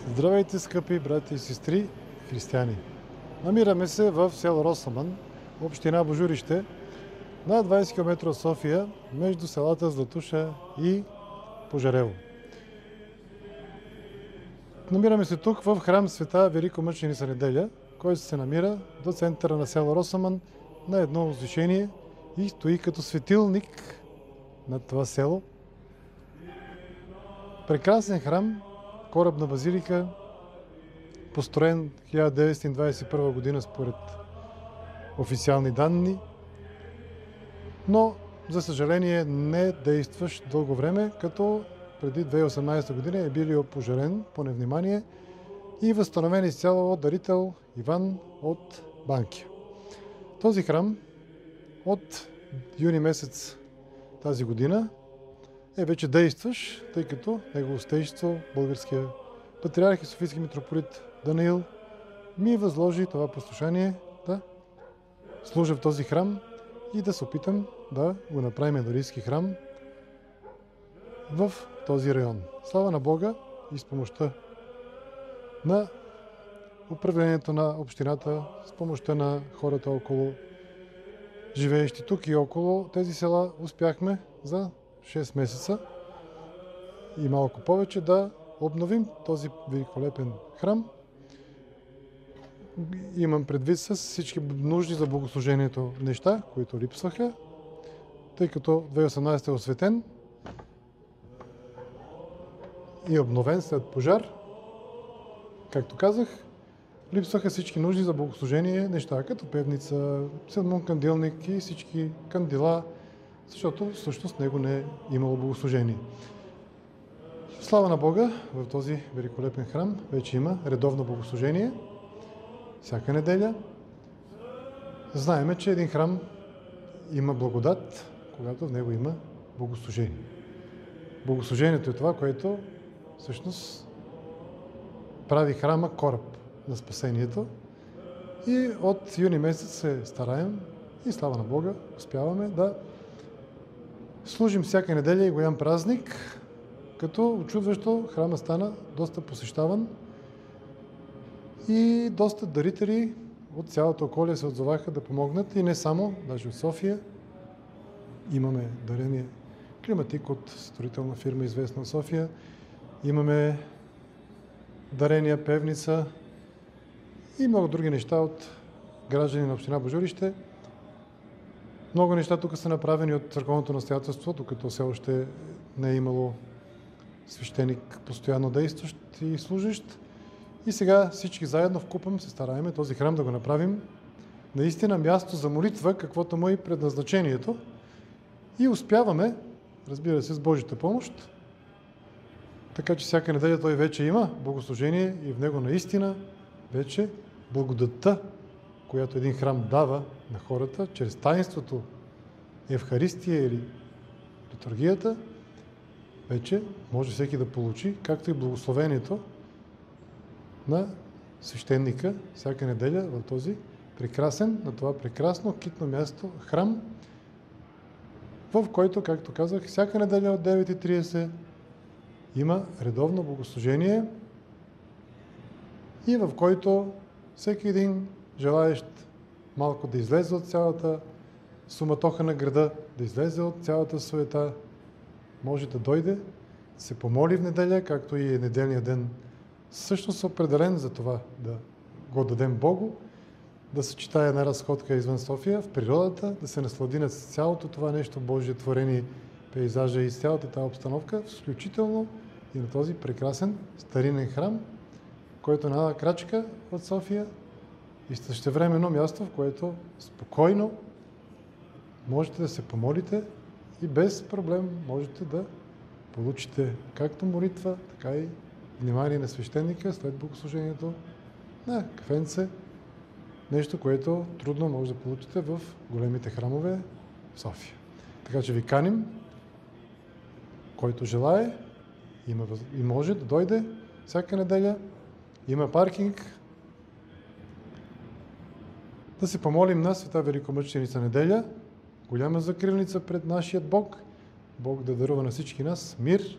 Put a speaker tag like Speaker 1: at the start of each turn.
Speaker 1: Здравейте, скъпи брати и сестри християни! Намираме се в село Росаман, община Божурище, на 20 км от София, между селата Златуша и Пожарево. Намираме се тук в храм Света Великомъченица Неделя, който се намира до центъра на село Росаман на едно возвишение и стои като светилник над това село. Прекрасен храм, корабна базилика, построен 1921 година според официални данни, но за съжаление не действащ дълго време, като преди 2018 година е бил опожарен по невнимание и възстановен изцяло от дарител Иван от Банкя. Този храм от юни месец тази година е вече действащ, тъй като негово святейшество, българския патриарх и софийски митрополит Даниил ми възложи това послушание да служа в този храм и да се опитам да го направим енорийски храм в този район. Слава на Бога и с помощта на управлението на общината, с помощта на хората около живеещи тук и около тези села, успяхме за 6 месеца и малко повече да обновим този великолепен храм. Имам предвид с всички нужди за богослужението неща, които липсваха, тъй като 2018 е осветен и обновен след пожар. Както казах, липсваха всички нужди за богослужение неща, като певница, седмон кандилник и всички кандила, защото всъщност него не е имало богослужение. Слава на Бога, в този великолепен храм вече има редовно богослужение всяка неделя. Знаеме, че един храм има благодат, когато в него има богослужение. Богослужението е това, което всъщност прави храма кораб на спасението. И от юни месец се стараем и слава на Бога успяваме да служим всяка неделя и голям празник, като очудващо храма стана доста посещаван и доста дарители от цялото околие се отзоваха да помогнат и не само, даже от София. Имаме дарение Климатик от строителна фирма, известна в София. Имаме дарения певница и много други неща от граждани на община Божурище. Много неща тук са направени от църковното настоятелство, докато все още не е имало свещеник постоянно действащ и служещ. И сега всички заедно вкупом се стараем този храм да го направим наистина място за молитва, каквото му е предназначението. И успяваме, разбира се, с Божията помощ. Така че всяка неделя той вече има богослужение и в него наистина вече благодатта, която един храм дава на хората, чрез таинството Евхаристия или литургията, вече може всеки да получи, както и благословението на свещеника всяка неделя в този прекрасен, на това прекрасно китно място, храм, в който, както казах, всяка неделя от 9:30 има редовно богослужение и в който всеки един желаещ малко да излезе от цялата суматоха на града, да излезе от цялата суета, може да дойде, се помоли в неделя, както и неделния ден всъщност определен за това да го дадем Богу, да се читае една разходка извън София, в природата, да се наслади на цялото това нещо, Божие творение, пейзажа и цялата тази обстановка, включително и на този прекрасен старинен храм, който е на една крачка от София и същевременно място, в което спокойно можете да се помолите и без проблем можете да получите както молитва, така и внимание на свещеника след богослужението на кафенце. Нещо, което трудно може да получите в големите храмове в София. Така че ви каним, който желае и може да дойде всяка неделя. Има паркинг. Да се помолим на Света Великомъченица Неделя, голяма закрилница пред нашият Бог. Бог да дарува на всички нас мир,